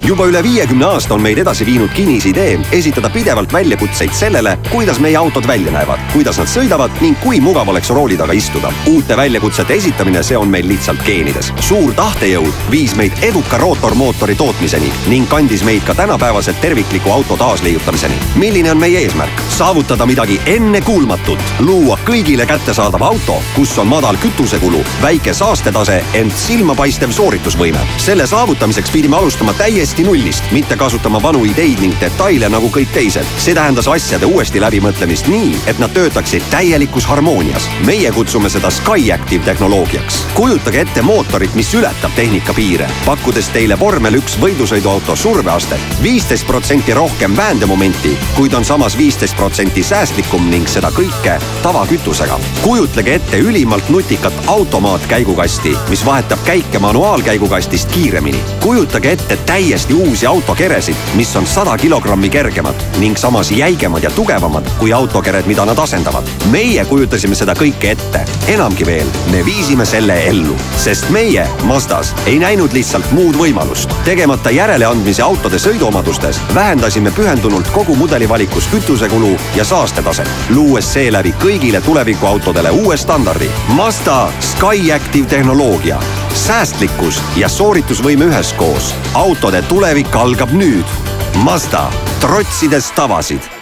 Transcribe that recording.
Juba üle 50 aasta on meid edasi viinud kinnisidee esitada pidevalt väljakutseid sellele, kuidas meie autod välja näevad, kuidas nad sõidavad ning kui mugav oleks rooli taga istuda. Uute väljakutsete esitamine, see on meil lihtsalt geenides. Suur tahtejõud viis meid eduka rootormootori tootmiseni ning kandis meid ka tänapäevaselt tervikliku auto taasleiutamiseni. Milline on meie eesmärk? Saavutada midagi ennekuulmatut. Luua kõigile kättesaadav auto, kus on madal kütusekulu, väike saastetase, ent silmapaistev sooritusvõime. Selle saavutamiseks pidime alustama täiesti nullist, mitte kasutama vanu ideid ning detaile nagu kõik teised. See tähendas asjade uuesti läbimõtlemist nii, et nad töötaksid täielikus harmoonias. Meie kutsume seda SkyActiv tehnoloogiaks. Kujutage ette mootorit, mis ületab tehnika piire, pakkudes teile vormel 1 võidusõiduauto surveastet, 15% rohkem väändemomenti, kuid on samas 15% säästlikum ning seda kõike tavakütusega. Kujutlege ette ülimalt nutikat automaatkäigukasti, mis vahetab käike manuaalkäigukastist kiiremini. Kujutage ette täiesti uusi autokeresid, mis on 100 kilogrammi kergemad ning samas jäigemad ja tugevamad kui autokered, mida nad asendavad. Meie kujutasime seda kõike ette. Enamgi veel, me viisime selle ellu, sest meie Mazdas ei näinud lihtsalt muud võimalust. Tegemata järeleandmise autode sõiduomadustes vähendasime pühendunult kogu mudelivalikus kütusekulu ja saastetaset, luues seeläbi kõigile tulevikuautodele uue standardi. Mazda SkyActiv tehnoloogia. Säästlikkus ja sooritusvõime üheskoos. Autode tulevik algab nüüd. Mazda, trotsides tavasid.